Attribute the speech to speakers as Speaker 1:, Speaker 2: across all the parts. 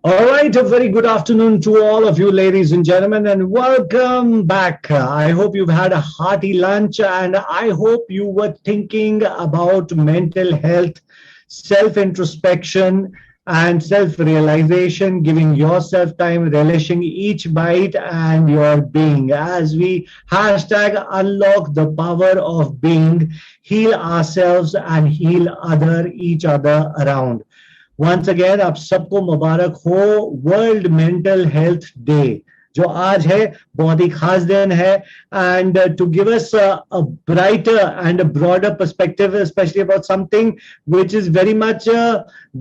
Speaker 1: All right, a very good afternoon to all of you, ladies and gentlemen, and welcome back. I hope you've had a hearty lunch, and I hope you were thinking about mental health, self introspection, and self realization, giving yourself time, relishing each bite and your being. As we hashtag unlock the power of being, heal ourselves and heal each other around. Once again आप सबको मुबारक हो world mental health day जो आज है बहुत ही खास दिन है and to give us a brighter and a broader perspective specially about something which is very much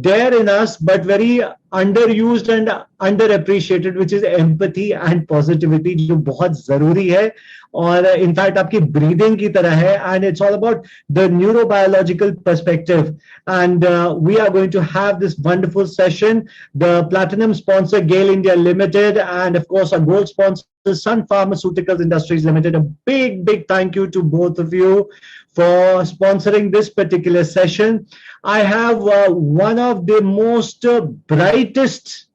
Speaker 1: there in us but very underused and underappreciated which is empathy and positivity जो बहुत जरूरी है और इनफैक्ट आपकी breathing की तरह है and it's all about the neurobiological perspective and we are going to have this wonderful session the platinum sponsor GAIL India Limited and of course a gold sponsor Sun Pharmaceuticals Industries Limited. A big thank you to both of you for sponsoring this particular session. I have one of the most brightest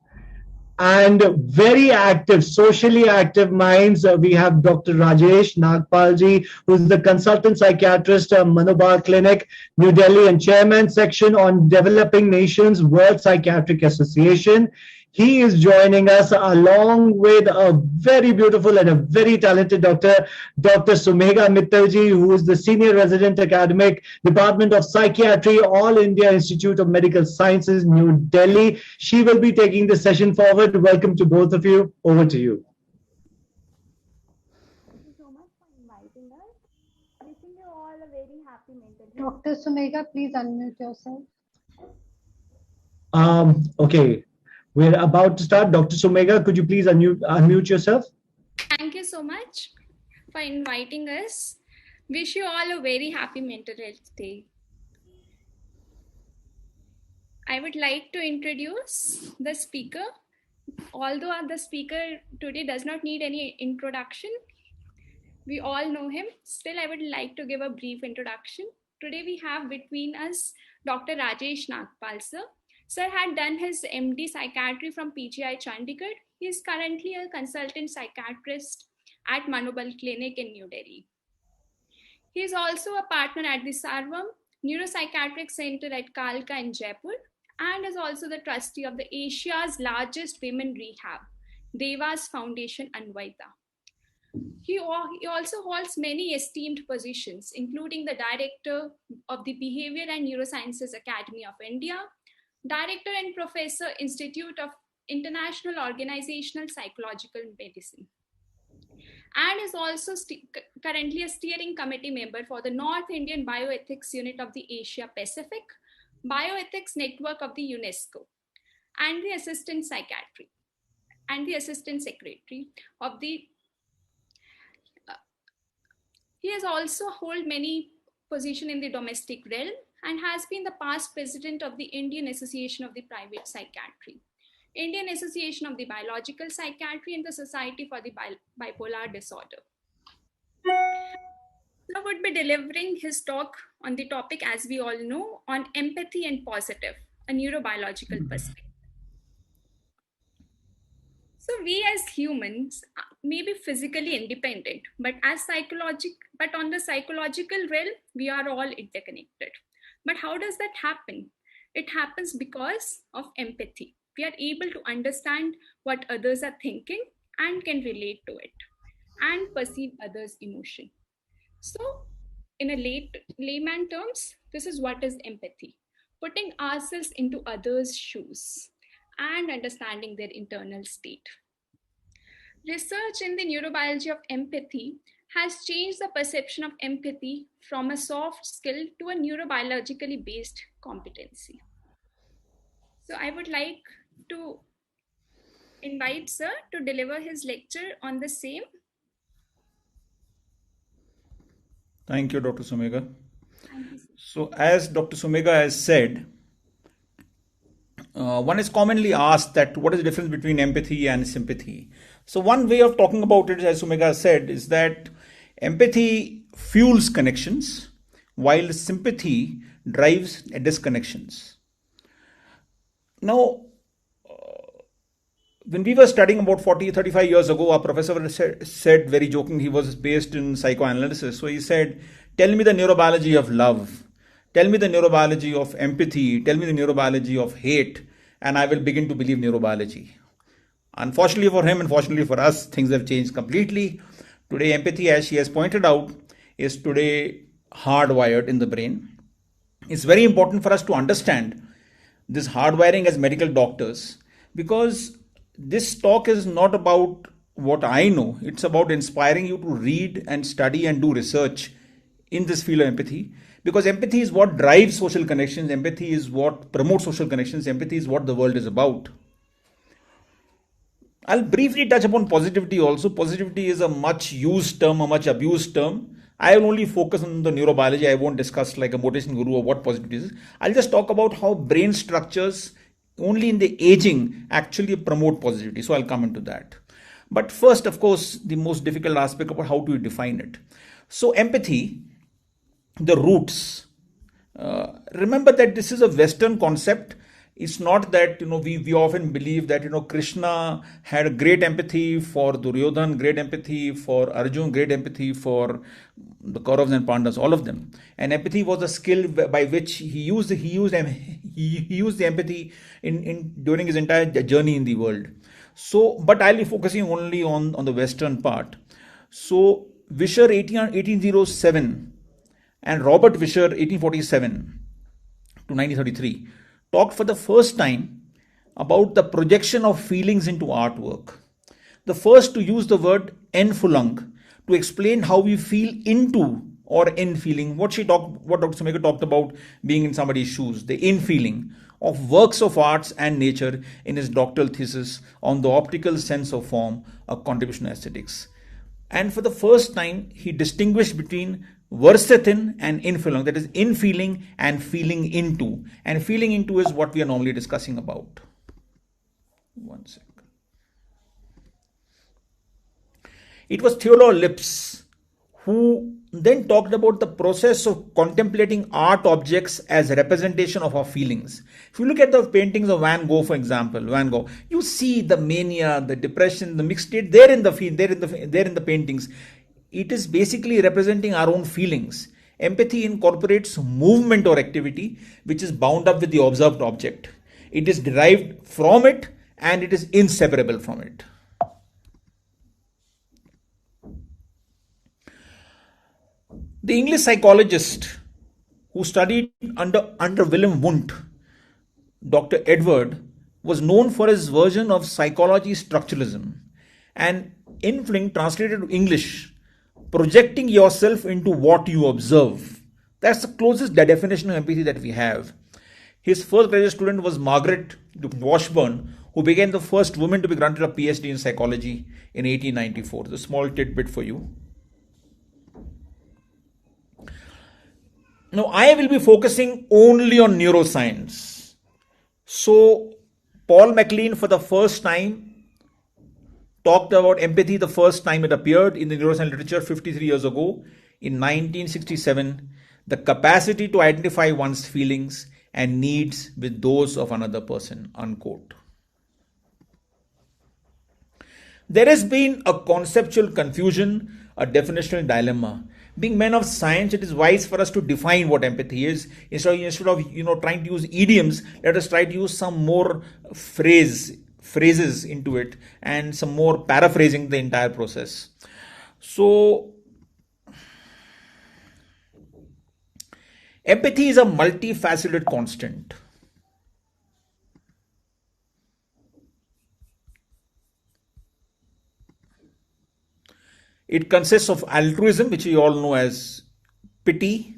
Speaker 1: and very active, socially active minds. We have Dr. Rajesh Nagpalji, who's the consultant psychiatrist at Manobal Clinic, New Delhi, and chairman section on Developing Nations World Psychiatric Association. He is joining us along with a very beautiful and a very talented doctor, Dr. Sumegha Mittalji, who is the senior resident academic, Department of Psychiatry, All India Institute of Medical Sciences, New Delhi. She will be taking the session forward. Welcome to both of you. Over to you.
Speaker 2: Thank you so much for inviting us. Wishing you all a very happy mental health. Dr. Sumegha, please unmute yourself.
Speaker 1: Okay. We're about to start. Dr. Sumegha, could you please unmute yourself?
Speaker 3: Thank you so much for inviting us. Wish you all a very happy mental health day. I would like to introduce the speaker. Although the speaker today does not need any introduction, we all know him. Still, I would like to give a brief introduction. Today we have between us Dr. Rajesh Nagpal sir. Sir had done his MD Psychiatry from PGI Chandigarh. He is currently a consultant psychiatrist at Manobal Clinic in New Delhi. He is also a partner at the Sarvam Neuropsychiatric Center at Kalka in Jaipur and is also the trustee of the Asia's largest women rehab, Devas Foundation Anvaita. He also holds many esteemed positions, including the director of the Behavior and Neurosciences Academy of India, Director and Professor, Institute of International Organizational Psychological Medicine, and is also currently a steering committee member for the North Indian Bioethics Unit of the Asia Pacific Bioethics Network of the UNESCO, and the Assistant Secretary of the. He has also held many positions in the domestic realm and has been the past president of the Indian Association of the Private Psychiatry, Indian Association of the Biological Psychiatry, and the Society for the Bipolar Disorder. He would be delivering his talk on the topic, as we all know, on empathy and positive, a neurobiological perspective. So we as humans may be physically independent, but on the psychological realm, we are all interconnected. But how does that happen? It happens because of empathy. We are able to understand what others are thinking and can relate to it and perceive others' emotion. So in a layman terms, this is what is empathy: putting ourselves into others' shoes and understanding their internal state. Research in the neurobiology of empathy has changed the perception of empathy from a soft skill to a neurobiologically based competency. So I would like to invite sir to deliver his lecture on the same.
Speaker 4: Thank you, Dr. Sumegha. So as Dr. Sumegha has said, one is commonly asked that what is the difference between empathy and sympathy. So one way of talking about it, as Sumegha said, is that empathy fuels connections while sympathy drives disconnections. Now, when we were studying about 40, 35 years ago, our professor said very joking, he was based in psychoanalysis. So he said, tell me the neurobiology of love. Tell me the neurobiology of empathy. Tell me the neurobiology of hate. And I will begin to believe neurobiology. Unfortunately for him, unfortunately for us, things have changed completely. Today, empathy, as she has pointed out, is today hardwired in the brain. It's very important for us to understand this hardwiring as medical doctors, because this talk is not about what I know. It's about inspiring you to read and study and do research in this field of empathy, because empathy is what drives social connections. Empathy is what promotes social connections. Empathy is what the world is about. I'll briefly touch upon positivity also. Positivity is a much used term, a much abused term. I will only focus on the neurobiology. I won't discuss like a motivation guru or what positivity is. I'll just talk about how brain structures only in the aging actually promote positivity. So I'll come into that. But first, of course, the most difficult aspect about how to define it. So empathy, the roots. Remember that this is a Western concept. It's not that, we often believe that, Krishna had a great empathy for Duryodhan, great empathy for Arjun, great empathy for the Kauravas and Pandavas, all of them. And empathy was a skill by which he used the empathy during his entire journey in the world. So, but I'll be focusing only on the Western part. So, Vischer 1807 and Robert Vischer 1847 to 1933 talked for the first time about the projection of feelings into artwork. The first to use the word Einfühlung to explain how we feel into or in feeling. What Dr. Sumekar talked about being in somebody's shoes, the in feeling of works of arts and nature in his doctoral thesis on the optical sense of form, a contribution to aesthetics. And for the first time, he distinguished between Versethin and Einfühlung, that is in feeling and feeling into. And feeling into is what we are normally discussing about. One second. It was Theodor Lipps who then talked about the process of contemplating art objects as a representation of our feelings. If you look at the paintings of Van Gogh, for example, you see the mania, the depression, the mixed state there in the paintings. It is basically representing our own feelings. Empathy incorporates movement or activity which is bound up with the observed object. It is derived from it and it is inseparable from it. The English psychologist who studied under William Wundt, Dr. Edward, was known for his version of psychology structuralism, and Einfühlung translated to English, projecting yourself into what you observe. That's the closest definition of empathy that we have. His first graduate student was Margaret Washburn, who became the first woman to be granted a PhD in psychology in 1894. It's a small tidbit for you. Now, I will be focusing only on neuroscience. So, Paul MacLean for the first time talked about empathy the first time it appeared in the neuroscience literature 53 years ago in 1967, the capacity to identify one's feelings and needs with those of another person, unquote. There has been a conceptual confusion, a definitional dilemma. Being men of science, it is wise for us to define what empathy is. Instead of trying to use idioms, let us try to use some more phrases into it and some more paraphrasing the entire process. So, empathy is a multifaceted constant. It consists of altruism, which we all know as pity,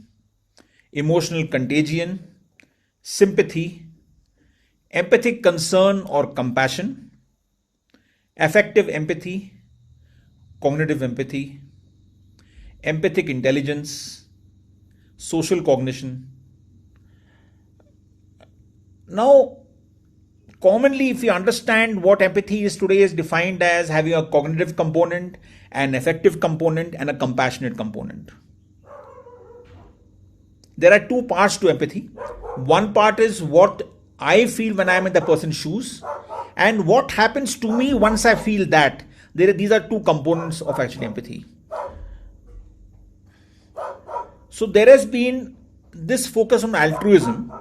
Speaker 4: emotional contagion, sympathy, empathic concern or compassion, affective empathy, cognitive empathy, empathic intelligence, social cognition. Now, commonly, if you understand what empathy is today, is defined as having a cognitive component, an affective component, and a compassionate component. There are two parts to empathy. One part is what I feel when I am in the person's shoes, and what happens to me once I feel that. These are two components of actually empathy. So there has been this focus on altruism,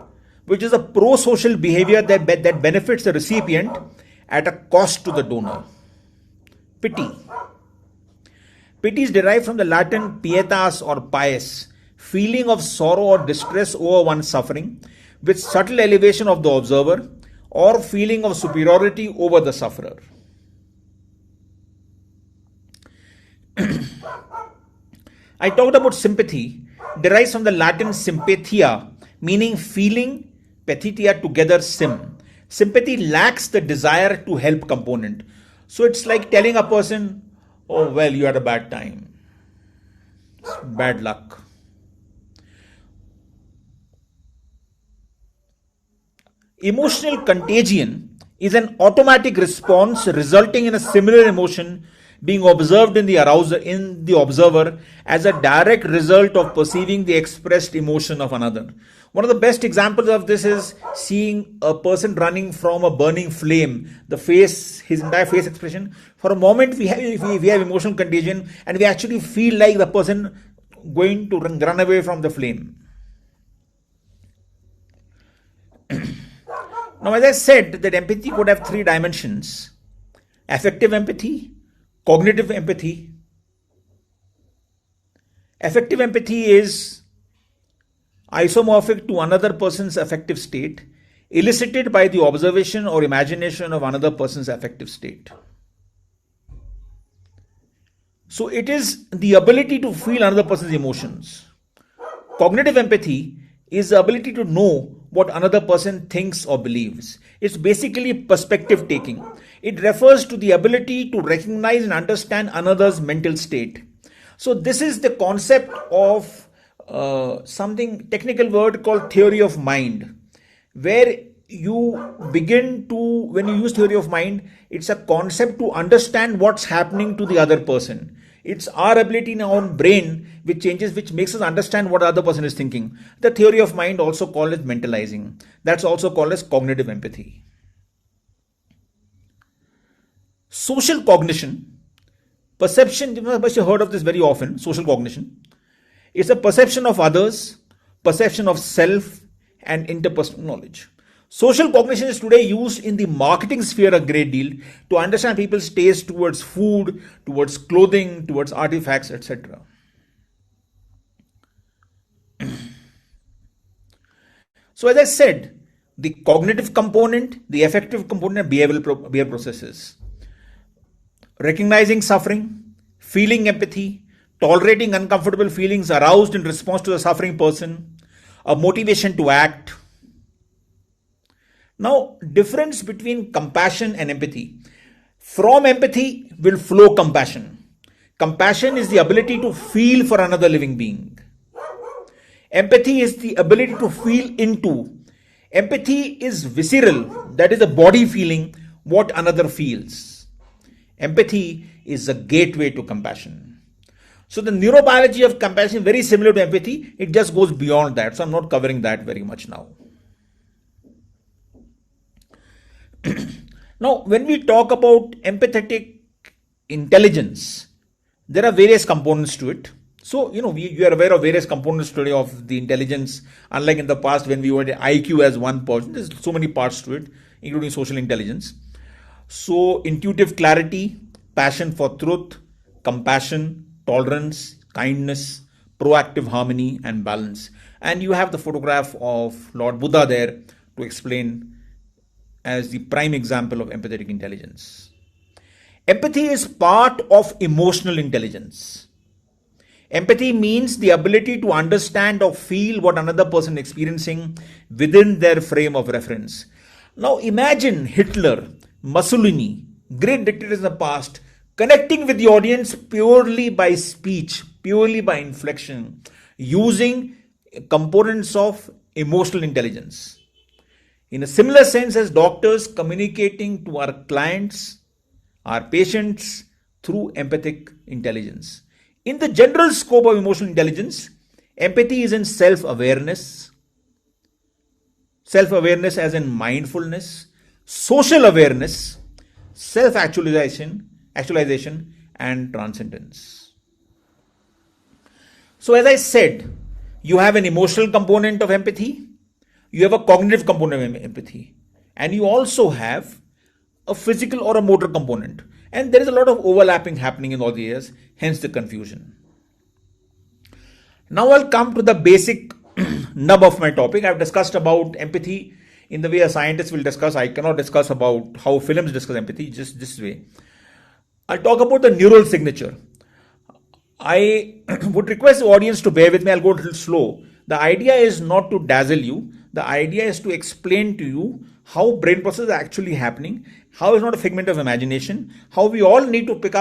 Speaker 4: which is a pro-social behavior that benefits the recipient at a cost to the donor. Pity. Pity is derived from the Latin pietas or pies, feeling of sorrow or distress over one's suffering, with subtle elevation of the observer, or feeling of superiority over the sufferer. I talked about sympathy, derives from the Latin sympathia, meaning feeling, pathetia together sim. Sympathy lacks the desire to help component. So it's like telling a person, oh well, you had a bad time. It's bad luck. Emotional contagion is an automatic response resulting in a similar emotion being observed in the observer as a direct result of perceiving the expressed emotion of another. One of the best examples of this is seeing a person running from a burning flame, his entire face expression. For a moment we have emotional contagion and we actually feel like the person going to run away from the flame. Now, as I said, that empathy could have three dimensions: affective empathy, cognitive empathy. Affective empathy is isomorphic to another person's affective state, elicited by the observation or imagination of another person's affective state. So it is the ability to feel another person's emotions. Cognitive empathy is the ability to know what another person thinks or believes. It's basically perspective taking. It refers to the ability to recognize and understand another's mental state. So this is the concept of something technical word called theory of mind, where you begin to, when you use theory of mind, it's a concept to understand what's happening to the other person. It's our ability in our own brain which makes us understand what the other person is thinking. The theory of mind, also called as mentalizing. That's also called as cognitive empathy. Social cognition, perception, you must have heard of this very often, social cognition. It's a perception of others, perception of self, and interpersonal knowledge. Social cognition is today used in the marketing sphere a great deal to understand people's taste towards food, towards clothing, towards artifacts, etc. So as I said, the cognitive component, the affective component, and behavioral processes. Recognizing suffering, feeling empathy, tolerating uncomfortable feelings aroused in response to the suffering person, a motivation to act. Now, difference between compassion and empathy. From empathy will flow compassion. Compassion is the ability to feel for another living being. Empathy is the ability to feel into. Empathy is visceral, that is a body feeling what another feels. Empathy is a gateway to compassion. So the neurobiology of compassion is very similar to empathy. It just goes beyond that. So I'm not covering that very much now. Now, when we talk about empathetic intelligence, there are various components to it. So, you are aware of various components today of the intelligence. Unlike in the past when we were at IQ as one portion, there's so many parts to it, including social intelligence. So, intuitive clarity, passion for truth, compassion, tolerance, kindness, proactive harmony, and balance. And you have the photograph of Lord Buddha there to explain as the prime example of empathetic intelligence. Empathy is part of emotional intelligence. Empathy means the ability to understand or feel what another person is experiencing within their frame of reference. Now imagine Hitler, Mussolini, great dictators in the past, connecting with the audience purely by speech, purely by inflection, using components of emotional intelligence. In a similar sense as doctors communicating to our clients, our patients through empathic intelligence. In the general scope of emotional intelligence, empathy is in self-awareness. Self-awareness as in mindfulness, social awareness, actualization, and transcendence. So as I said, you have an emotional component of empathy, you have a cognitive component of empathy, and you also have a physical or a motor component. And there is a lot of overlapping happening in all the areas, hence the confusion. Now I'll come to the basic nub of my topic. I've discussed about empathy in the way a scientist will discuss. I cannot discuss about how films discuss empathy, just this way. I'll talk about the neural signature. I would request the audience to bear with me. I'll go a little slow. The idea is not to dazzle you. The idea is to explain to you how brain process is actually happening, how it's not a figment of imagination, how we all need to pull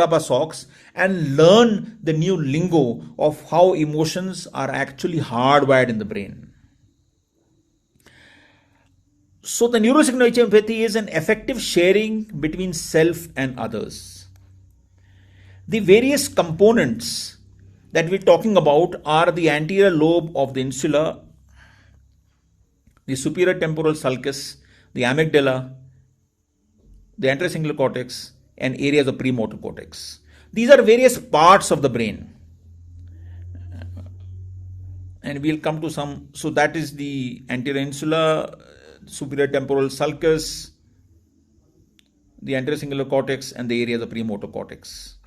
Speaker 4: up our socks and learn the new lingo of how emotions are actually hardwired in the brain. So the neural signature of empathy is an effective sharing between self and others. The various components that we're talking about are the anterior lobe of the insula, the superior temporal sulcus, the amygdala, the anterocingulate cortex, and areas of premotor cortex. These are various parts of the brain. And we'll come to some. So that is the anterior insula, superior temporal sulcus, the anterocingulate cortex, and the areas of premotor cortex.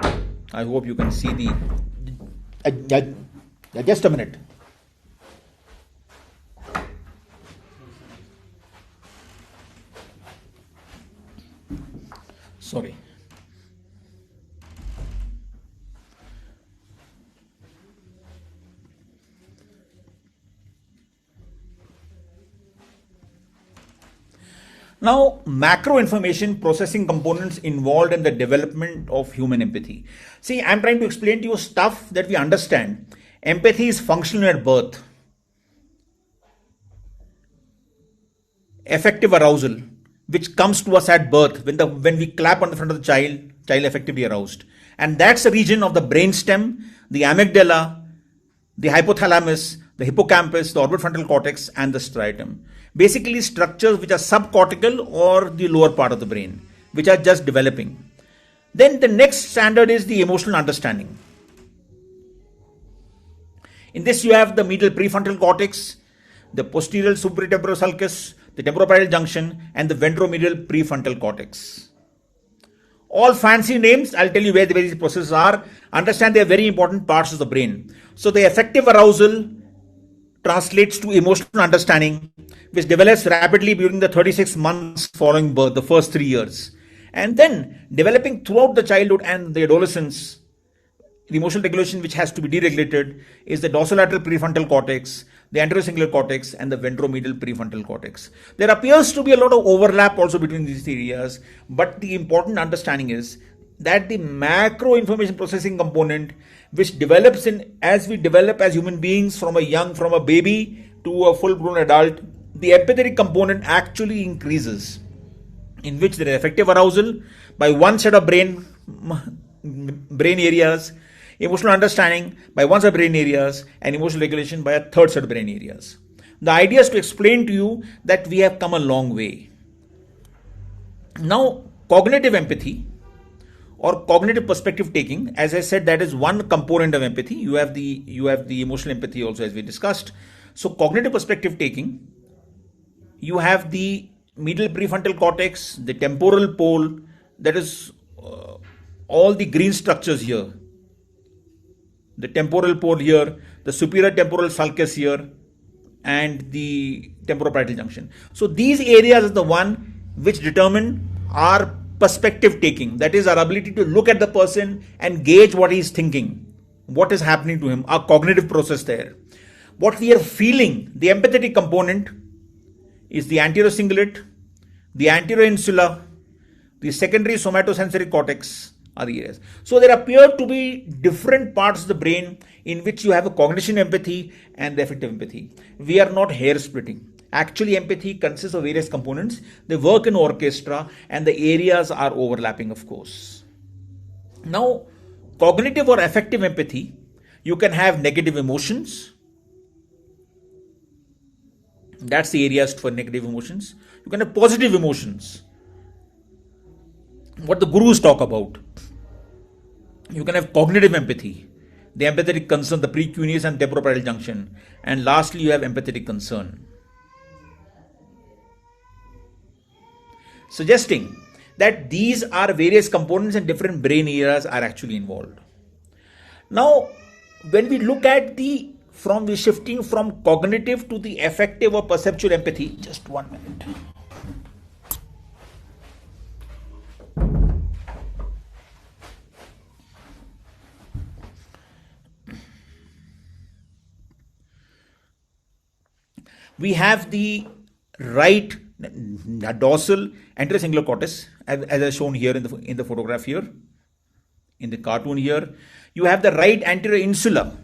Speaker 4: I hope you can see the... just a minute. Sorry. Now, macro information processing components involved in the development of human empathy. See, I'm trying to explain to you stuff that we understand. Empathy is functional at birth. Affective arousal, which comes to us at birth when we clap on the front of the child effectively aroused. And that's the region of the brainstem, the amygdala, the hypothalamus, the hippocampus, the orbitofrontal cortex, and the striatum. Basically structures which are subcortical or the lower part of the brain, which are just developing. Then the next standard is the emotional understanding. In this you have the medial prefrontal cortex, the posterior supratemporal sulcus, the temporoparietal junction, and the ventromedial prefrontal cortex. All fancy names, I'll tell you where the various processes are. Understand they are very important parts of the brain. So the affective arousal translates to emotional understanding, which develops rapidly during the 36 months following birth, the first 3 years. And then developing throughout the childhood and the adolescence, the emotional regulation which has to be deregulated is the dorsolateral prefrontal cortex, the anterocingulate cortex, and the ventromedial prefrontal cortex. There appears to be a lot of overlap also between these areas, but the important understanding is that the macro information processing component, which develops as we develop as human beings from a baby to a full-grown adult, the empathetic component actually increases, in which there is affective arousal by one set of brain areas, emotional understanding by one set of brain areas, and emotional regulation by a third set of brain areas. The idea is to explain to you that we have come a long way. Now, cognitive empathy or cognitive perspective taking, as I said, that is one component of empathy. You have the emotional empathy also, as we discussed. So cognitive perspective taking, you have the medial prefrontal cortex, the temporal pole, that is all the green structures here. The temporal pole here, the superior temporal sulcus here, and the temporoparietal junction. So these areas are the one which determine our perspective taking, that is our ability to look at the person and gauge what he is thinking, what is happening to him, our cognitive process there. What we are feeling, the empathetic component, is the anterior cingulate, the anterior insula, the secondary somatosensory cortex are the areas. So there appear to be different parts of the brain in which you have a cognition empathy and the affective empathy. We are not hair splitting. Actually, empathy consists of various components. They work in orchestra and the areas are overlapping, of course. Now, cognitive or affective empathy, you can have negative emotions. That's the areas for negative emotions. You can have positive emotions, what the gurus talk about. You can have cognitive empathy, the empathetic concern, the precuneus and temporoparietal junction. And lastly, you have empathetic concern. Suggesting that these are various components and different brain areas are actually involved. Now, when we look at we're shifting from cognitive to the affective or perceptual empathy, just 1 minute. We have the right dorsal anterior cingulate cortex, as I shown here in the photograph here, in the cartoon here. You have the right anterior insula.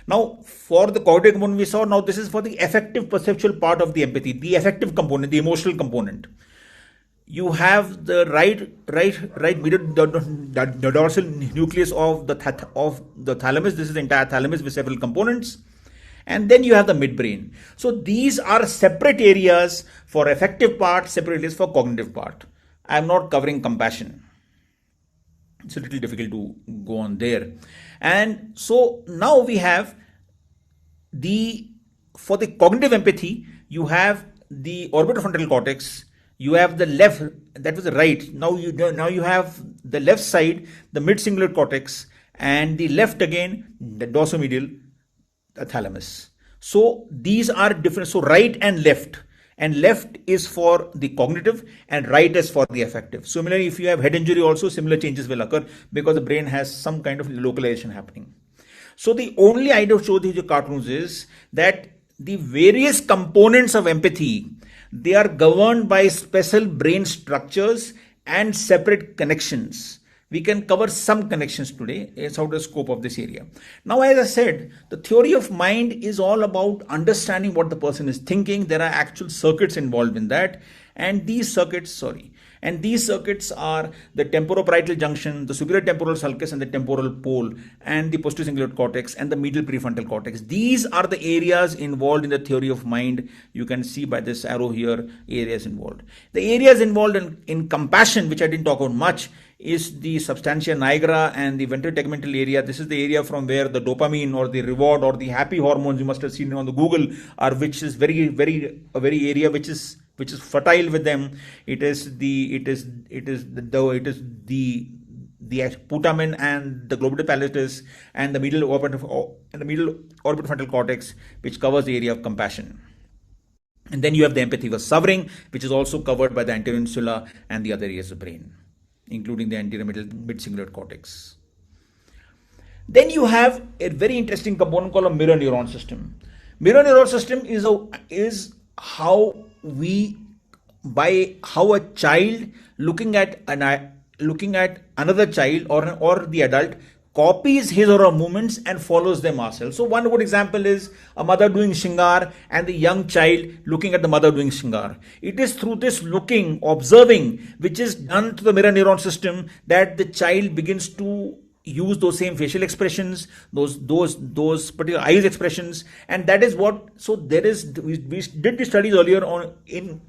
Speaker 4: Now, for the cognitive component we saw, now this is for the affective perceptual part of the empathy, the affective component, the emotional component. You have the right medial the dorsal nucleus of the thalamus. This is the entire thalamus with several components. And then you have the midbrain. So these are separate areas for affective part, separate areas for cognitive part. I am not covering compassion. It's a little difficult to go on there. And so now we have for the cognitive empathy, you have the orbitofrontal cortex, you have the left, that was the right. Now you have the left side, the mid-cingulate cortex, and the left again, the dorsomedial thalamus. So these are different. So right and left is for the cognitive and right is for the affective. Similarly, if you have head injury also, similar changes will occur because the brain has some kind of localization happening. So the only idea to show these cartoons is that the various components of empathy, they are governed by special brain structures and separate connections. We can cover some connections today. It's out of the scope of this area. Now, as I said, the theory of mind is all about understanding what the person is thinking. There are actual circuits involved in that. And these circuits are the temporoparietal junction, the superior temporal sulcus and the temporal pole, and the posterior cingulate cortex and the medial prefrontal cortex. These are the areas involved in the theory of mind. You can see by this arrow here, areas involved. The areas involved in compassion, which I didn't talk about much, is the substantia nigra and the ventral tegmental area. This is the area from where the dopamine or the reward or the happy hormones you must have seen on the Google are, which is very area which is fertile with them. It is the putamen and the globular pallidus and the medial orbitofrontal cortex, which covers the area of compassion. And then you have the empathy for suffering, which is also covered by the anterior insula and the other areas of brain, including the anterior mid-cingulate cortex. Then you have a very interesting component called a mirror neuron system. Mirror neuron system is how a child looking at another child or the adult copies his or her movements and follows them ourselves. So one good example is a mother doing shingar and the young child looking at the mother doing shingar. It is through this looking, observing, which is done to the mirror neuron system, that the child begins to use those same facial expressions, those particular eyes expressions, and that is what. So there is, we did the studies earlier on in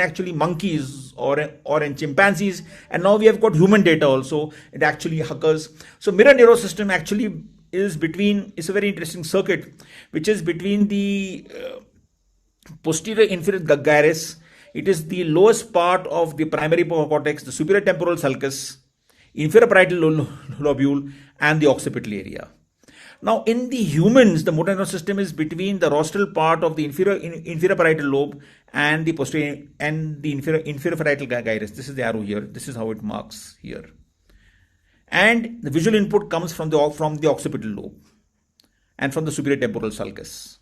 Speaker 4: actually monkeys or in chimpanzees, and now we have got human data also. It actually occurs. So mirror neuron system actually is a very interesting circuit which is between the posterior inferior gyrus. It is the lowest part of the primary cortex, the superior temporal sulcus, inferior parietal lobule, and the occipital area. Now, in the humans, the motor neuron system is between the rostral part of the inferior parietal lobe and the posterior and the inferior parietal gyrus. This is the arrow here. This is how it marks here. And the visual input comes from the occipital lobe and from the superior temporal sulcus.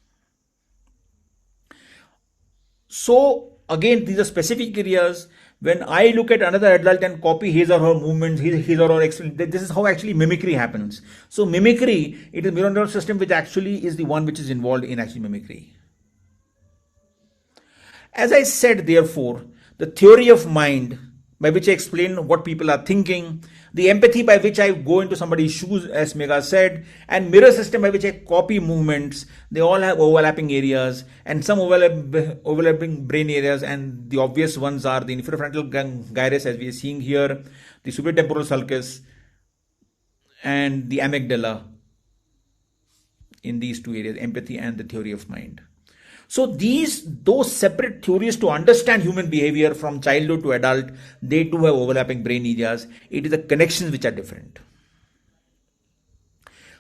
Speaker 4: So again, these are specific areas. When I look at another adult and copy his or her movements, his or her expression, this is how actually mimicry happens. So mimicry, it is mirror neuron system which actually is the one which is involved in actually mimicry. As I said, therefore, the theory of mind by which I explain what people are thinking, the empathy by which I go into somebody's shoes, as Megha said, and mirror system by which I copy movements. They all have overlapping areas and some overlapping brain areas, and the obvious ones are the inferofrontal gyrus, as we are seeing here, the superior temporal sulcus, and the amygdala in these two areas, empathy and the theory of mind. So those separate theories to understand human behavior from childhood to adult, they too have overlapping brain areas. It is the connections which are different.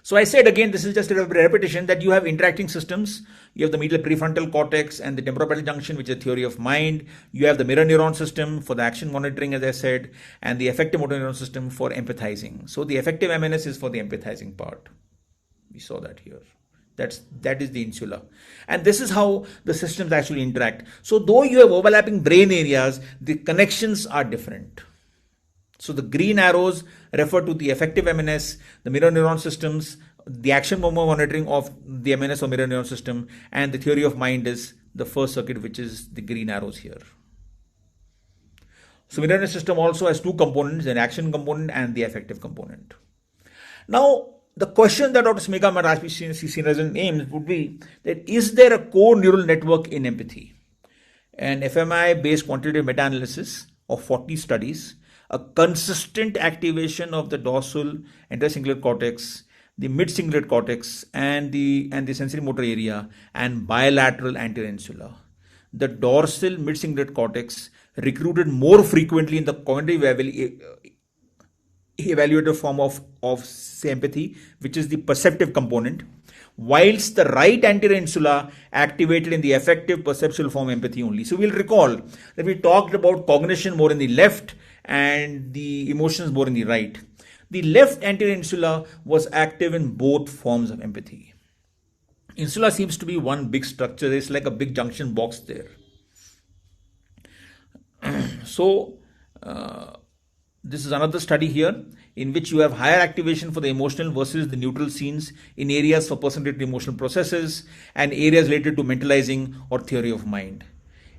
Speaker 4: So I said again, this is just a repetition, that you have interacting systems. You have the medial prefrontal cortex and the temporoparietal junction, which is a theory of mind. You have the mirror neuron system for the action monitoring, as I said, and the affective motor neuron system for empathizing. So the affective MNS is for the empathizing part. We saw that here. That is the insula. And this is how the systems actually interact. So though you have overlapping brain areas, the connections are different. So the green arrows refer to the affective MNS, the mirror neuron systems, the action monitoring of the MNS or mirror neuron system, and the theory of mind is the first circuit, which is the green arrows here. So mirror neuron system also has two components, an action component and the affective component. Now, the question that Dr. Smegha might ask, seen as an aim, would be that is there a core neural network in empathy? An fMRI-based quantitative meta-analysis of 40 studies, a consistent activation of the dorsal anterocingulate cortex, the mid-cingulate cortex, and the sensory motor area, and bilateral anterior insula. The dorsal mid-cingulate cortex recruited more frequently in the cognitive evaluative form of say, empathy, which is the perceptive component, whilst the right anterior insula activated in the affective perceptual form empathy only. So we'll recall that we talked about cognition more in the left and the emotions more in the right. The left anterior insula was active in both forms of empathy. Insula seems to be one big structure. It's like a big junction box there. So this is another study here in which you have higher activation for the emotional versus the neutral scenes in areas for person-related emotional processes and areas related to mentalizing or theory of mind.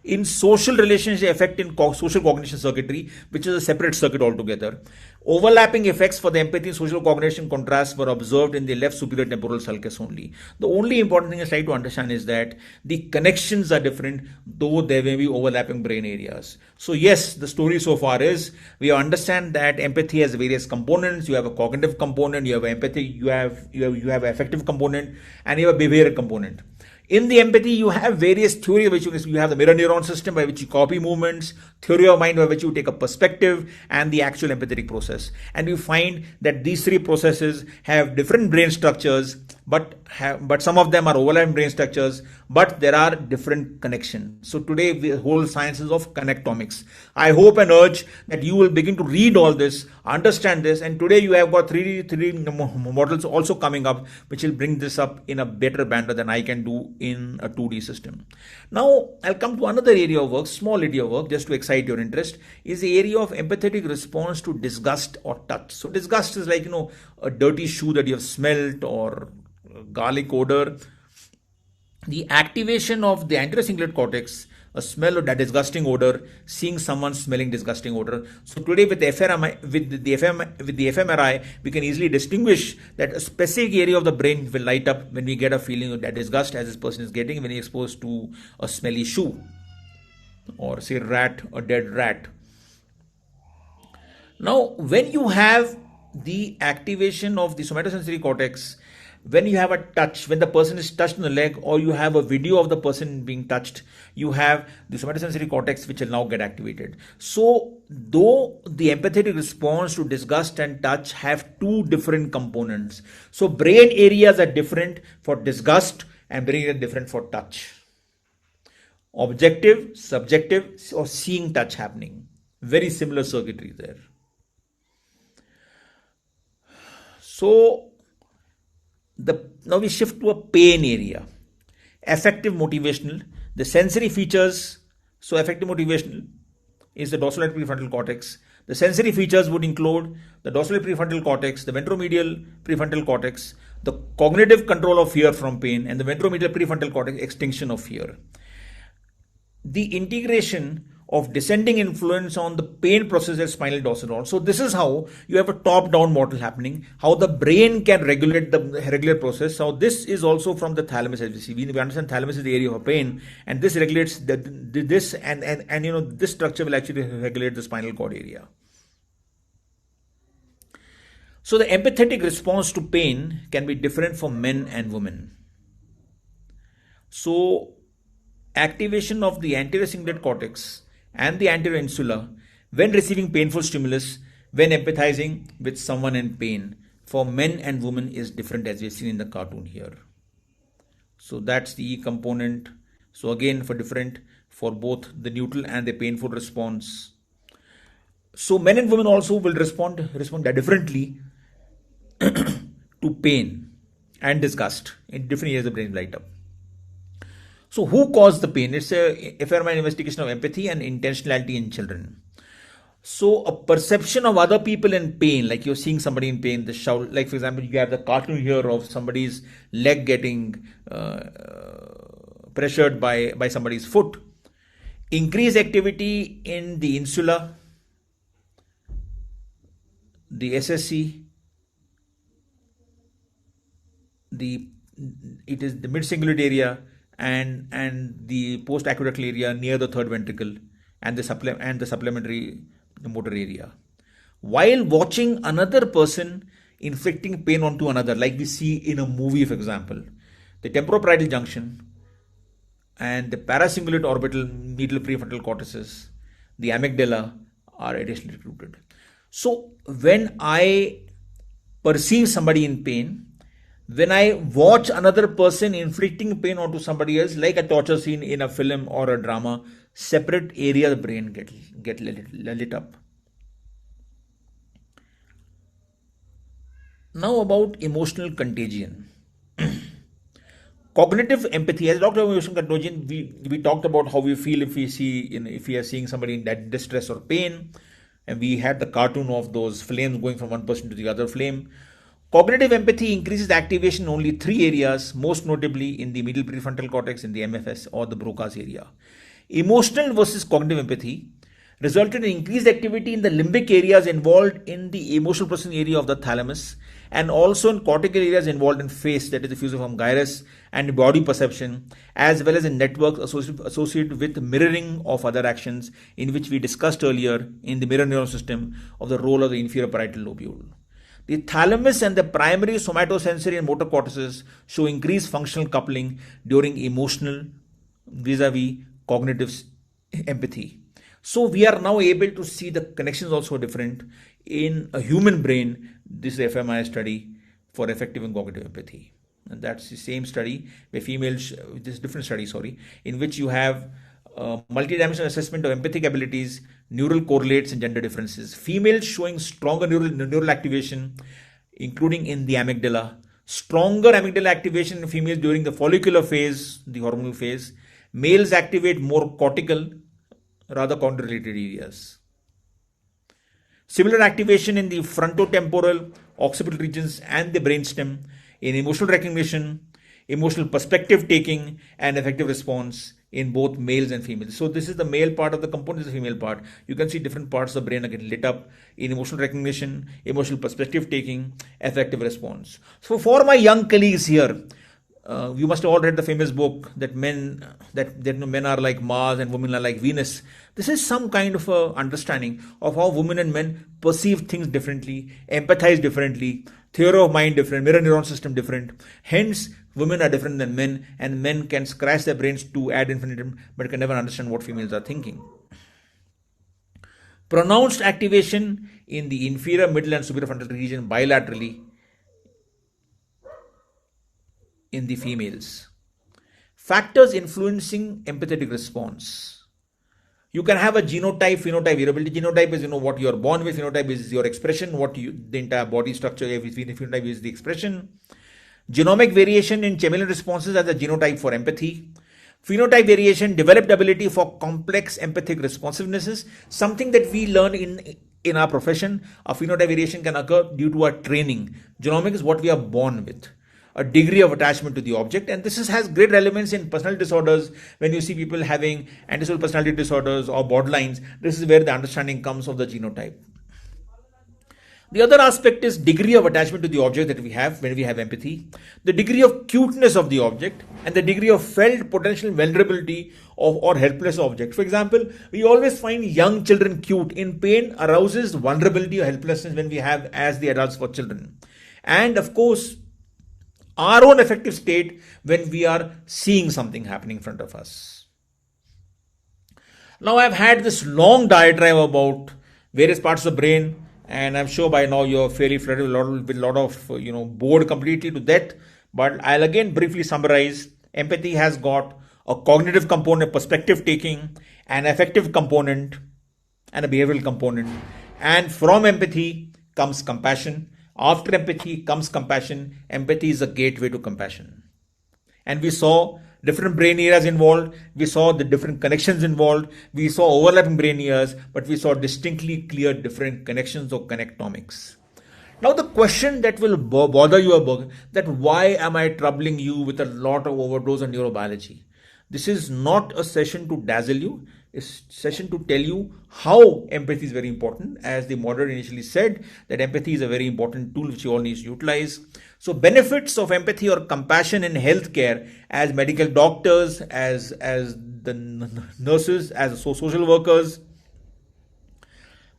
Speaker 4: In social relationship effect in social cognition circuitry, which is a separate circuit altogether, overlapping effects for the empathy and social cognition contrast were observed in the left superior temporal sulcus only. The only important thing I try to understand is that the connections are different, though there may be overlapping brain areas. So yes, the story so far is we understand that empathy has various components. You have a cognitive component, you have empathy, you have affective component, and you have a behavioral component. In the empathy, you have various theories, which you have the mirror neuron system by which you copy movements, theory of mind by which you take a perspective, and the actual empathetic process. And you find that these three processes have different brain structures, but some of them are overlapping brain structures, but there are different connections. So today, the whole science is of connectomics. I hope and urge that you will begin to read all this, understand this, and today you have got 3D models also coming up, which will bring this up in a better manner than I can do in a 2D system. Now, I'll come to another area of work, small area of work, just to excite your interest, is the area of empathetic response to disgust or touch. So disgust is like, a dirty shoe that you have smelt or garlic odor. The activation of the anterior cingulate cortex, a smell of that disgusting odor, seeing someone smelling disgusting odor. So today with the fMRI, we can easily distinguish that a specific area of the brain will light up when we get a feeling of that disgust as this person is getting when he's exposed to a smelly shoe or say a dead rat. Now, when you have the activation of the somatosensory cortex, when you have a touch, when the person is touched on the leg, or you have a video of the person being touched, you have the somatosensory cortex which will now get activated. So, though the empathetic response to disgust and touch have two different components. So, brain areas are different for disgust and brain areas are different for touch. Objective, subjective, or seeing touch happening. Very similar circuitry there. So, now we shift to a pain area. Affective motivational. The sensory features, so affective motivational is the dorsal prefrontal cortex. The sensory features would include the dorsal prefrontal cortex, the ventromedial prefrontal cortex, the cognitive control of fear from pain, and the ventromedial prefrontal cortex extinction of fear. The integration of descending influence on the pain process at spinal dorsal rod. So this is how you have a top-down model happening, how the brain can regulate the regular process. So this is also from the thalamus, as we see. We understand thalamus is the area of pain, and this regulates this, and this structure will actually regulate the spinal cord area. So the empathetic response to pain can be different for men and women. So activation of the anterior cingulate cortex and the anterior insula when receiving painful stimulus, when empathizing with someone in pain, for men and women is different, as we've seen in the cartoon here. So that's the E component. So again, for both the neutral and the painful response. So men and women also will respond differently to pain and disgust in different areas of the brain light up. So who caused the pain? It's a fMRI investigation of empathy and intentionality in children. So a perception of other people in pain, like you're seeing somebody in pain, the shout, like for example, you have the cartoon here of somebody's leg getting pressured by somebody's foot. Increased activity in the insula, the SSC, it is the mid-cingulate area and the post-aqueductal area near the third ventricle and the supplementary motor area. While watching another person inflicting pain onto another, like we see in a movie, for example, the temporoparietal junction and the paracingulate orbital medial prefrontal cortices, the amygdala are additionally recruited. So when I perceive somebody in pain, when I watch another person inflicting pain onto somebody else, like a torture scene in a film or a drama, separate area of the brain get lit up. Now about emotional contagion. Cognitive empathy. As Dr. Emotional Contagion, we talked about how we feel if we are seeing somebody in that distress or pain, and we had the cartoon of those flames going from one person to the other flame. Cognitive empathy increases activation in only 3 areas, most notably in the medial prefrontal cortex, in the MFS or the Broca's area. Emotional versus cognitive empathy resulted in increased activity in the limbic areas involved in the emotional processing area of the thalamus, and also in cortical areas involved in face, that is the fusiform gyrus, and body perception, as well as in networks associated with mirroring of other actions, in which we discussed earlier in the mirror neuron system of the role of the inferior parietal lobule. The thalamus and the primary somatosensory and motor cortices show increased functional coupling during emotional vis-a-vis cognitive empathy. So we are now able to see the connections also different in a human brain. This is a fMRI study for effective and cognitive empathy. And that's the same study where females, this different study, in which you have multidimensional assessment of empathic abilities, neural correlates and gender differences. Females showing stronger neural activation, including in the amygdala. Stronger amygdala activation in females during the follicular phase, the hormonal phase. Males activate more cortical, rather cognitive-related areas. Similar activation in the frontotemporal, occipital regions and the brainstem in emotional recognition, emotional perspective taking and effective response in both males and females. So this is the male part of the component, this is the female part. You can see different parts of the brain are getting lit up in emotional recognition, emotional perspective taking, effective response. So for my young colleagues here, you must have all read the famous book that men are like Mars and women are like Venus. This is some kind of a understanding of how women and men perceive things differently, empathize differently, theory of mind different, mirror neuron system different. Hence, women are different than men, and men can scratch their brains to ad infinitum, but can never understand what females are thinking. Pronounced activation in the inferior, middle and superior frontal region bilaterally in the females. Factors influencing empathetic response. You can have a genotype, phenotype variability. Genotype is what you are born with. Phenotype is your expression, the entire body structure. Phenotype is the expression. Genomic variation in chameleon responses as a genotype for empathy. Phenotype variation, developed ability for complex empathic responsivenesses, something that we learn in our profession. A phenotype variation can occur due to our training. Genomic is what we are born with. a degree of attachment to the object. And this has great relevance in personality disorders. When you see people having antisocial personality disorders or borderlines, this is where the understanding comes of the genotype. The other aspect is degree of attachment to the object that we have when we have empathy, the degree of cuteness of the object, and the degree of felt potential vulnerability of or helpless object. For example, we always find young children cute. In pain arouses vulnerability or helplessness when we have as the adults for children. And of course, our own affective state when we are seeing something happening in front of us. Now, I've had this long diatribe about various parts of the brain, and I'm sure by now you're fairly flooded with a lot of, bored completely to death. But I'll again briefly summarize. Empathy has got a cognitive component, perspective taking, an affective component, and a behavioral component. And from empathy comes compassion. After empathy comes compassion. Empathy is a gateway to compassion. And we saw different brain areas involved. We saw the different connections involved. We saw overlapping brain areas, but we saw distinctly clear different connections or connectomics. Now the question that will bother you about that why am I troubling you with a lot of overdose on neurobiology? This is not a session to dazzle you. It's a session to tell you how empathy is very important. As the moderator initially said, that empathy is a very important tool which you all need to utilize. So benefits of empathy or compassion in healthcare as medical doctors, as the nurses, as social workers,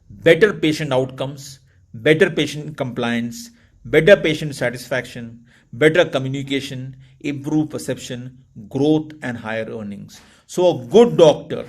Speaker 4: better patient outcomes, better patient compliance, better patient satisfaction, better communication, improved perception, growth and higher earnings. So a good doctor,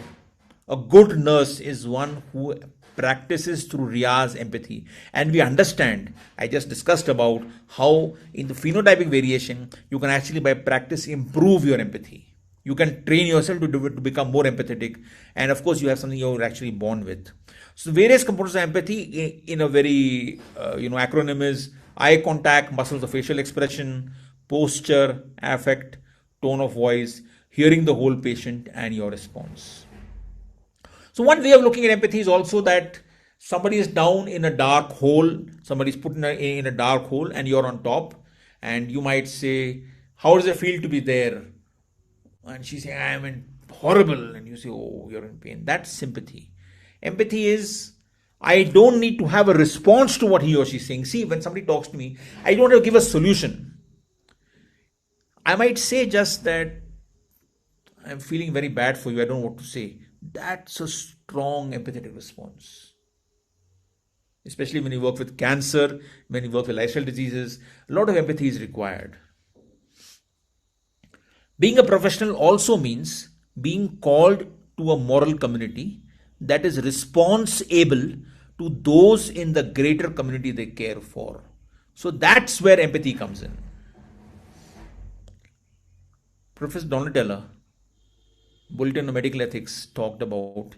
Speaker 4: a good nurse is one who practices through Riyaz empathy. And we understand, I just discussed about how in the phenotypic variation, you can actually by practice improve your empathy. You can train yourself to do it to become more empathetic. And of course, you have something you're actually born with. So various components of empathy in a very, acronym is eye contact, muscles of facial expression, posture, affect, tone of voice, hearing the whole patient and your response. So one way of looking at empathy is also that somebody is down in a dark hole, somebody's put in a dark hole and you're on top, and you might say, how does it feel to be there? And she say, I am in horrible. And you say, oh, you're in pain. That's sympathy. Empathy is, I don't need to have a response to what he or she is saying. See, when somebody talks to me, I don't have to give a solution. I might say just that I'm feeling very bad for you. I don't know what to say. That's a strong empathetic response. Especially when you work with cancer, when you work with lifestyle diseases, a lot of empathy is required. Being a professional also means being called to a moral community that is responsible to those in the greater community they care for. So that's where empathy comes in. Professor Donatella, Bulletin of Medical Ethics, talked about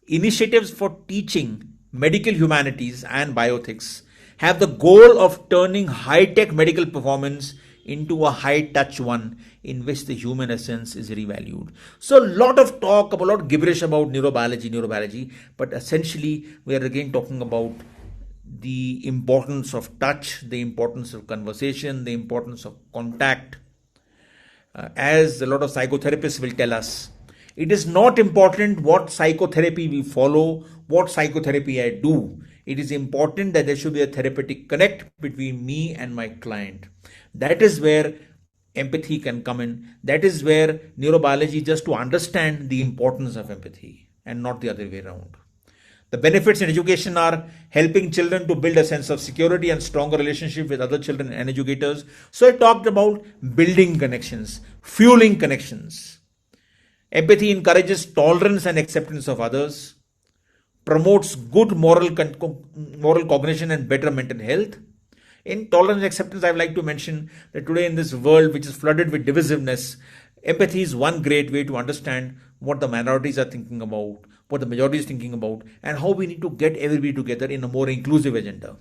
Speaker 4: initiatives for teaching medical humanities and bioethics have the goal of turning high-tech medical performance into a high-touch one in which the human essence is revalued. So a lot of talk, a lot of gibberish about neurobiology, but essentially we are again talking about the importance of touch, the importance of conversation, the importance of contact. As a lot of psychotherapists will tell us, it is not important what psychotherapy we follow, what psychotherapy I do. It is important that there should be a therapeutic connect between me and my client. That is where empathy can come in. That is where neurobiology just to understand the importance of empathy and not the other way around. The benefits in education are helping children to build a sense of security and stronger relationship with other children and educators. So I talked about building connections, fueling connections. Empathy encourages tolerance and acceptance of others, promotes good moral cognition and better mental health. In tolerance and acceptance, I would like to mention that today in this world which is flooded with divisiveness, empathy is one great way to understand what the minorities are thinking about, what the majority is thinking about, and how we need to get everybody together in a more inclusive agenda.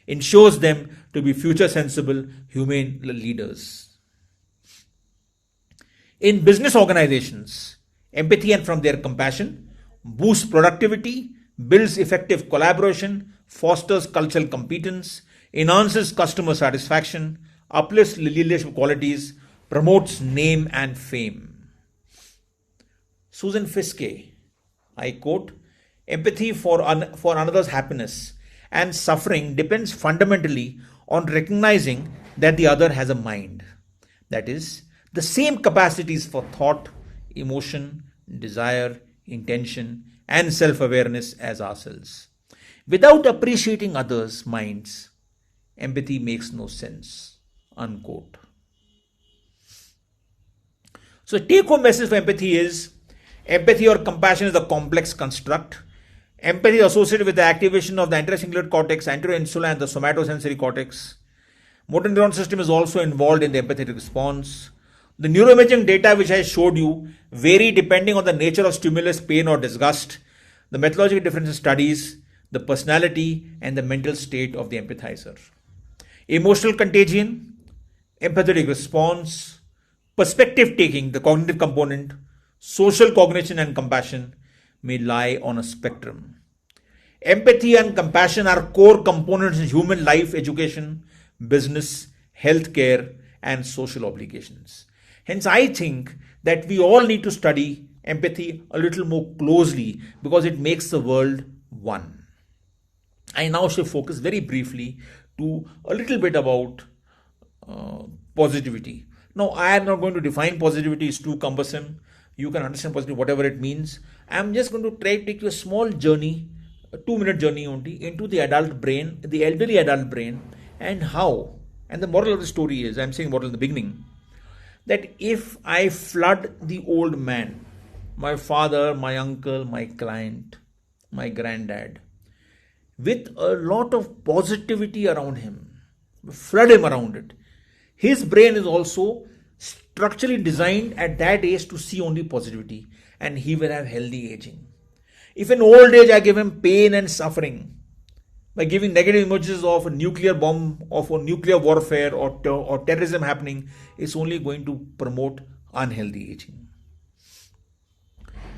Speaker 4: Ensures them to be future sensible, humane leaders. In business organizations, empathy and from their compassion boosts productivity, builds effective collaboration, fosters cultural competence, enhances customer satisfaction, uplifts leadership qualities, promotes name and fame. Susan Fiske, I quote, empathy for another's happiness and suffering depends fundamentally on recognizing that the other has a mind. That is, the same capacities for thought, emotion, desire, intention, and self-awareness as ourselves. Without appreciating others' minds, empathy makes no sense. Unquote. So, take-home message for empathy is, empathy or compassion is a complex construct. Empathy is associated with the activation of the anterocingulate cortex, anterior insula, and the somatosensory cortex. Motor neuron system is also involved in the empathetic response. The neuroimaging data which I showed you vary depending on the nature of stimulus, pain or disgust, the methodological differences studies, the personality and the mental state of the empathizer. Emotional contagion, empathetic response, perspective taking, the cognitive component, social cognition and compassion may lie on a spectrum. Empathy and compassion are core components in human life, education, business, healthcare, and social obligations. Hence, I think that we all need to study empathy a little more closely because it makes the world one. I now shall focus very briefly to a little bit about positivity. Now, I am not going to define positivity, it's too cumbersome. You can understand positivity, whatever it means. I am just going to try to take you a small journey, a 2-minute journey only, into the adult brain, the elderly adult brain, and how. And the moral of the story is, I am saying moral in the beginning, that if I flood the old man, my father, my uncle, my client, my granddad, with a lot of positivity around him, flood him around it, his brain is also structurally designed at that age to see only positivity, and he will have healthy aging. If in old age I give him pain and suffering by giving negative images of a nuclear bomb, of a nuclear warfare or terrorism happening, it's only going to promote unhealthy aging.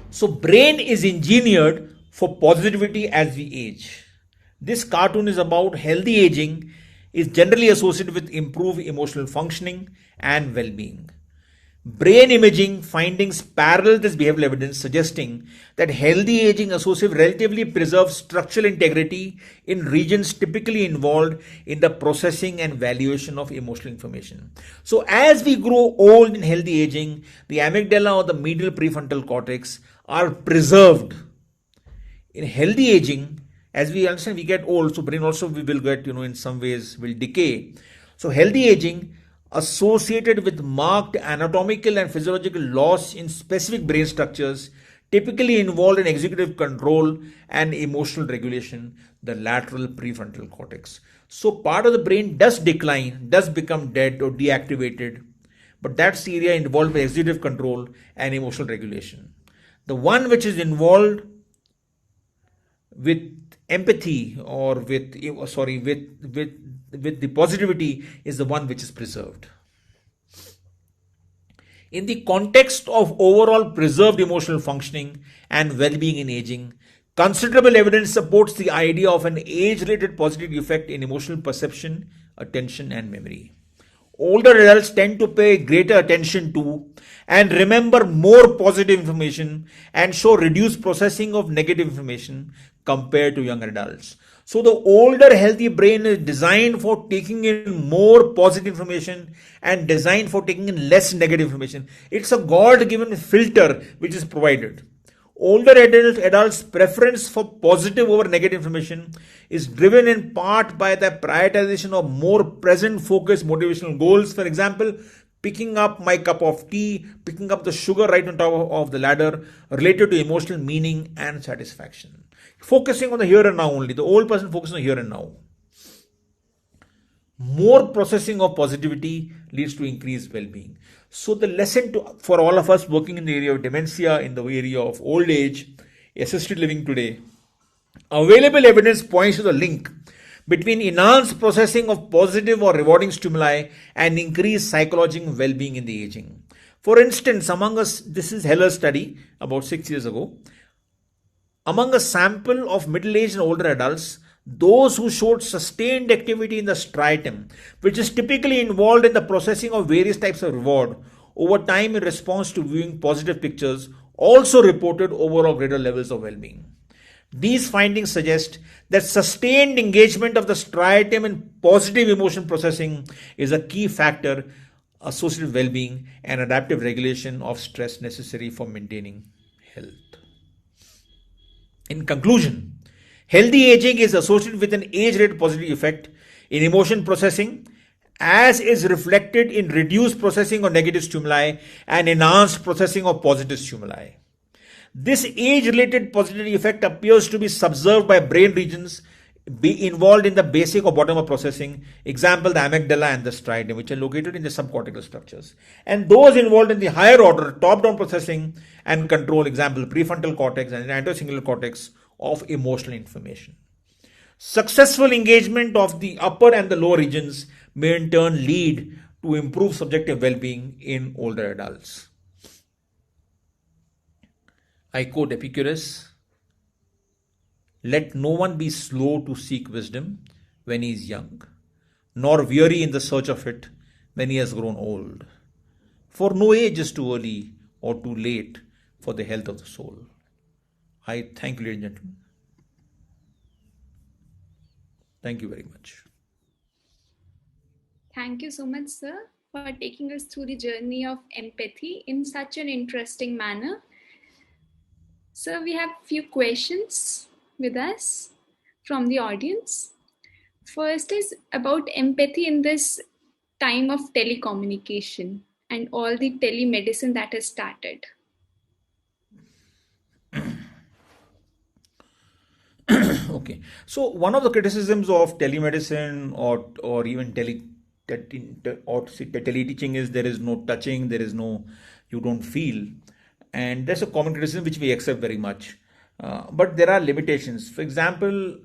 Speaker 4: So brain is engineered for positivity as we age. This cartoon is about healthy aging is generally associated with improved emotional functioning and well-being. Brain imaging findings parallel this behavioral evidence, suggesting that healthy aging associates relatively preserved structural integrity in regions typically involved in the processing and valuation of emotional information. So as we grow old in healthy aging, the amygdala or the medial prefrontal cortex are preserved. In healthy aging, as we understand, we get old, so brain also we will get, in some ways will decay. So healthy aging associated with marked anatomical and physiological loss in specific brain structures, typically involved in executive control and emotional regulation, the lateral prefrontal cortex. So part of the brain does decline, does become dead or deactivated, but that's the area involved with executive control and emotional regulation. The one which is involved with empathy or with the positivity is the one which is preserved. In the context of overall preserved emotional functioning and well-being in aging, considerable evidence supports the idea of an age-related positive effect in emotional perception, attention, and memory. Older adults tend to pay greater attention to and remember more positive information and show reduced processing of negative information compared to younger adults. So the older healthy brain is designed for taking in more positive information and designed for taking in less negative information. It's a God-given filter which is provided. Older adults' preference for positive over negative information is driven in part by the prioritization of more present-focused motivational goals. For example, picking up my cup of tea, picking up the sugar right on top of the ladder, related to emotional meaning and satisfaction. Focusing on the here and now only. The old person focuses on here and now. More processing of positivity leads to increased well-being. So the lesson for all of us working in the area of dementia, in the area of old age, assisted living today, available evidence points to the link between enhanced processing of positive or rewarding stimuli and increased psychological well-being in the aging. For instance, among us, this is Heller's study about 6 years ago. Among a sample of middle-aged and older adults, Those who showed sustained activity in the striatum, which is typically involved in the processing of various types of reward over time in response to viewing positive pictures, also reported overall greater levels of well-being. These findings suggest that sustained engagement of the striatum in positive emotion processing is a key factor associated with well-being and adaptive regulation of stress necessary for maintaining health. In conclusion, healthy aging is associated with an age-related positive effect in emotion processing, as is reflected in reduced processing of negative stimuli and enhanced processing of positive stimuli. This age-related positive effect appears to be subserved by brain regions be involved in the basic or bottom-up processing, example the amygdala and the striatum, which are located in the subcortical structures, and those involved in the higher order top-down processing and control, example prefrontal cortex and anterocingulate cortex of emotional information. Successful engagement of the upper and the lower regions may in turn lead to improved subjective well-being in older adults. I quote Epicurus, "Let no one be slow to seek wisdom when he is young, nor weary in the search of it when he has grown old. For no age is too early or too late for the health of the soul." I thank you, ladies and gentlemen. Thank you very much.
Speaker 3: Thank you so much, sir, for taking us through the journey of empathy in such an interesting manner. Sir, we have a few questions with us from the audience. First is about empathy in this time of telecommunication and all the telemedicine that has started.
Speaker 4: Okay, so one of the criticisms of telemedicine or even teleteaching is there is no touching, there is no, you don't feel, and that's a common criticism which we accept very much. But there are limitations. For example,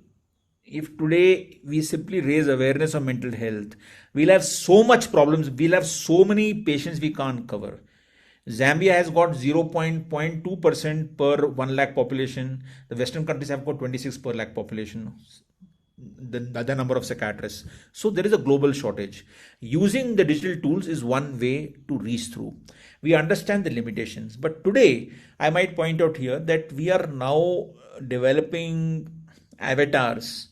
Speaker 4: if today we simply raise awareness of mental health, we'll have so much problems, we'll have so many patients we can't cover. Zambia has got 0.2% per 1 lakh population. The Western countries have got 26 per lakh population. The other number of psychiatrists. So there is a global shortage. Using the digital tools is one way to reach through. We understand the limitations. But today, I might point out here that we are now developing avatars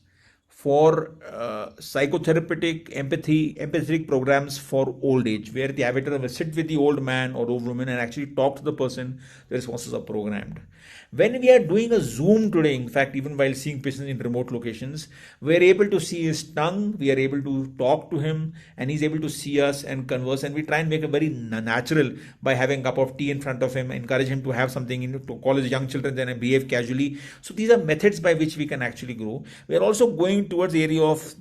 Speaker 4: for psychotherapeutic empathetic programs for old age, where the avatar will sit with the old man or old woman and actually talk to the person. The responses are programmed. When we are doing a Zoom today, in fact, even while seeing patients in remote locations, we are able to see his tongue, we are able to talk to him, and he's able to see us and converse, and we try and make it very natural by having a cup of tea in front of him, encourage him to have something, to call his young children, then behave casually. So these are methods by which we can actually grow. We are also going towards the area of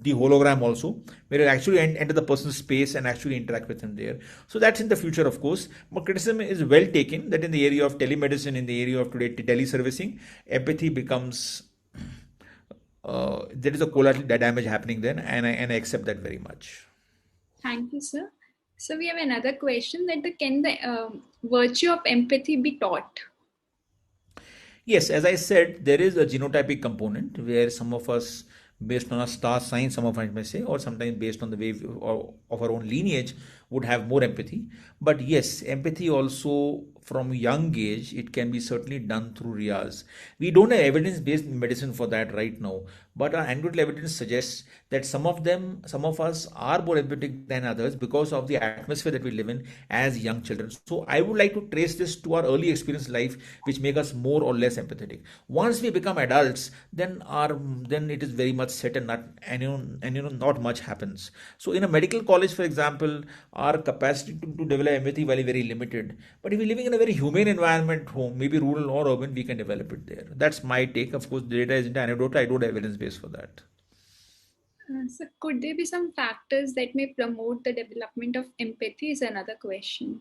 Speaker 4: the hologram also, where you actually enter the person's space and actually interact with him there. So that's in the future, of course. But criticism is well taken that in the area of telemedicine, in the area of today teleservicing, empathy becomes, there is a collateral damage happening then, and I accept that very much.
Speaker 3: Thank you, sir. So we have another question that can the virtue of empathy be taught?
Speaker 4: Yes, as I said, there is a genotypic component where some of us, based on our star sign, some of us may say, or sometimes based on the way of our own lineage, would have more empathy. But yes, empathy also from young age, it can be certainly done through riyaz. We don't have evidence-based medicine for that right now, but our anecdotal evidence suggests that some of us are more empathetic than others because of the atmosphere that we live in as young children. So I would like to trace this to our early experience life, which make us more or less empathetic. Once we become adults, then it is very much set and not much happens. So in a medical college, for example, our capacity to develop empathy will be very limited. But if we're living in a very humane environment, home, maybe rural or urban, we can develop it there. That's my take. Of course, the data isn't anecdotal. I don't have evidence base for that.
Speaker 3: So could there be some factors that may promote the development of empathy is another question.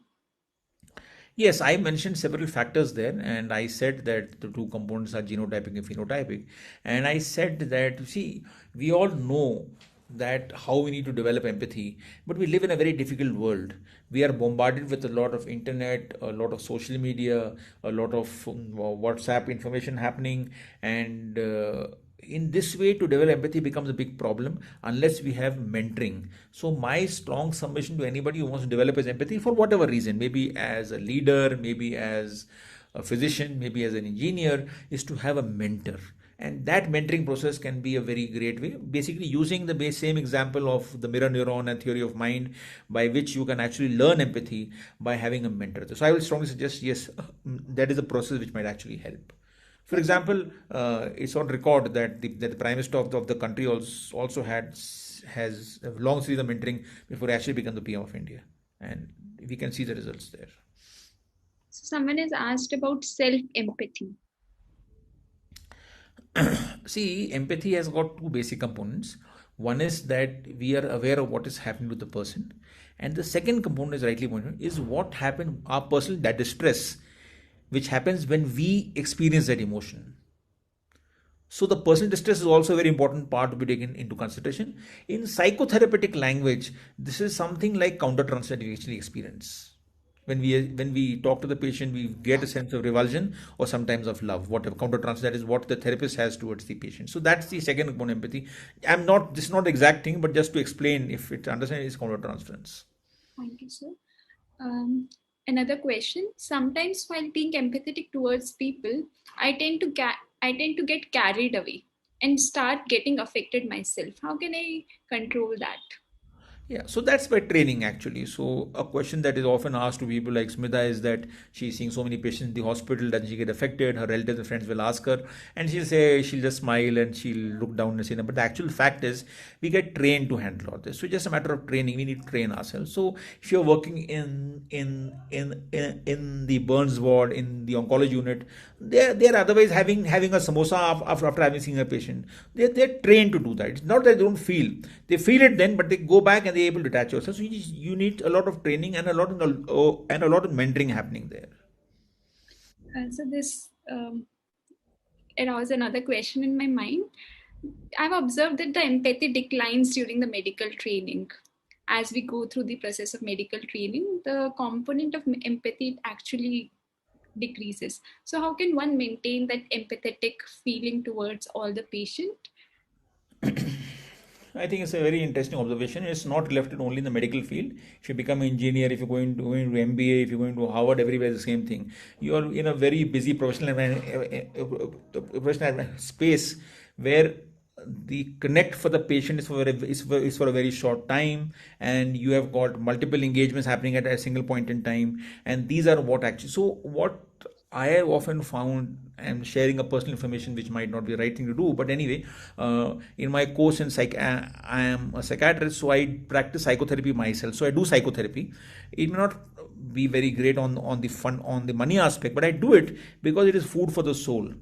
Speaker 4: Yes, I mentioned several factors there, and I said that the two components are genotypic and phenotypic. And I said that, see, we all know that how we need to develop empathy, but we live in a very difficult world. We are bombarded with a lot of internet, a lot of social media, a lot of WhatsApp information happening, and in this way, to develop empathy becomes a big problem unless we have mentoring. So my strong submission to anybody who wants to develop his empathy for whatever reason, maybe as a leader, maybe as a physician, maybe as an engineer, is to have a mentor. And that mentoring process can be a very great way, basically using the same example of the mirror neuron and theory of mind, by which you can actually learn empathy by having a mentor. So I will strongly suggest, yes, that is a process which might actually help. For example, it's on record that the Prime Minister of the country also has a long series of mentoring before he actually became the PM of India. And we can see the results there.
Speaker 3: So someone has asked about self-empathy.
Speaker 4: See, empathy has got two basic components. One is that we are aware of what is happening to the person. And the second component, is rightly pointed out, is what happened, our personal that distress, which happens when we experience that emotion. So the personal distress is also a very important part to be taken into consideration. In psychotherapeutic language, this is something like countertrans that we actually experience. When we talk to the patient, we get a sense of revulsion or sometimes of love. Whatever countertrans, that is what the therapist has towards the patient. So that's the second component, empathy. This is not the exact thing, but just to explain, if it understand, is countertransference.
Speaker 3: Thank you, sir. Another question. Sometimes while being empathetic towards people, I tend to get carried away and start getting affected myself. How can I control that?
Speaker 4: Yeah, so that's by training actually. So a question that is often asked to people like Smita is that she's seeing so many patients in the hospital, doesn't she get affected? Her relatives and friends will ask her, and she'll just smile and she'll look down and say no. But the actual fact is, we get trained to handle all this. So just a matter of training. We need to train ourselves. So if you're working in the burns ward, in the oncology unit, they're otherwise having a samosa after having seen a patient. They're trained to do that. It's not that they don't feel. They feel it then, but they go back and they're able to detach yourself. So you need a lot of training and a lot of mentoring happening there.
Speaker 3: So this aroused another question in my mind. I've observed that the empathy declines during the medical training. As we go through the process of medical training, the component of empathy actually decreases. So how can one maintain that empathetic feeling towards all the patient?
Speaker 4: I think it's a very interesting observation. It's not left only in the medical field. If you become an engineer, if you're going to MBA, if you're going to Harvard, everywhere the same thing. You are in a very busy professional space where the connect for the patient is for a very short time, and you have got multiple engagements happening at a single point in time, and these are what actually. So what I have often found, I'm sharing a personal information which might not be the right thing to do, but anyway, in my course in I am a psychiatrist, so I practice psychotherapy myself. So I do psychotherapy. It may not be very great on the money aspect, but I do it because it is food for the soul.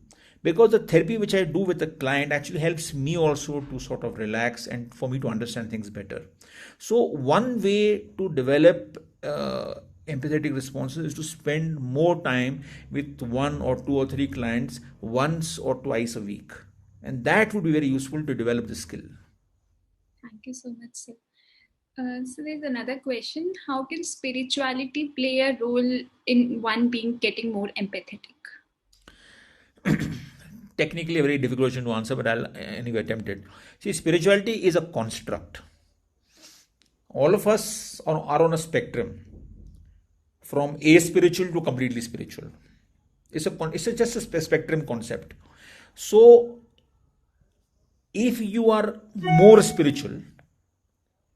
Speaker 4: Because the therapy which I do with the client actually helps me also to sort of relax and for me to understand things better. So one way to develop empathetic responses is to spend more time with 1 or 2 or 3 clients once or twice a week, and that would be very useful to develop the skill.
Speaker 3: Thank you so much, sir. So there's another question. How can spirituality play a role in one being getting more empathetic?
Speaker 4: Technically a very difficult question to answer, but I'll anyway attempt it. See, spirituality is a construct. All of us are on a spectrum from aspiritual to completely spiritual. It's just a spectrum concept. So if you are more spiritual,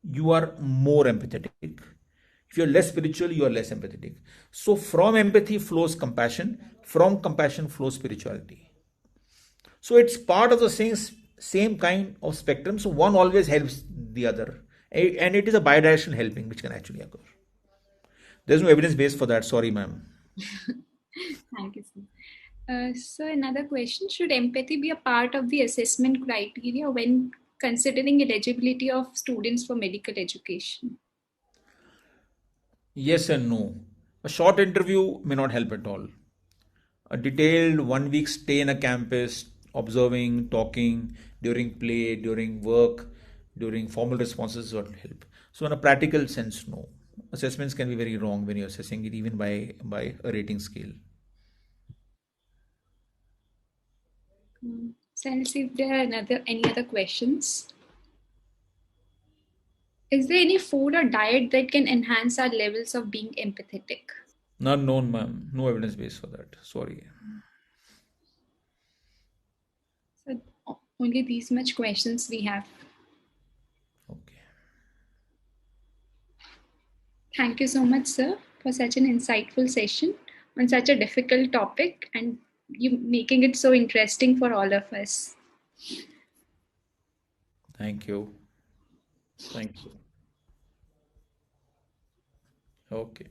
Speaker 4: you are more empathetic. If you're less spiritual, you are less empathetic. So from empathy flows compassion. From compassion flows spirituality. So it's part of the same kind of spectrum. So one always helps the other. And it is a bidirectional helping which can actually occur. There's no evidence base for that. Sorry, ma'am.
Speaker 3: Thank you, sir. So another question. Should empathy be a part of the assessment criteria when considering eligibility of students for medical education?
Speaker 4: Yes and no. A short interview may not help at all. A detailed 1 week stay in a campus, observing, talking, during play, during work, during formal responses will help. So in a practical sense, no. Assessments can be very wrong when you're assessing it, even by a rating scale.
Speaker 3: So I'll see if there are any other questions. Is there any food or diet that can enhance our levels of being empathetic?
Speaker 4: None known, ma'am. No evidence base for that. Sorry.
Speaker 3: So only these much questions we have.
Speaker 4: Okay.
Speaker 3: Thank you so much, sir, for such an insightful session on such a difficult topic and you making it so interesting for all of us.
Speaker 4: Thank you. Thank you. Okay.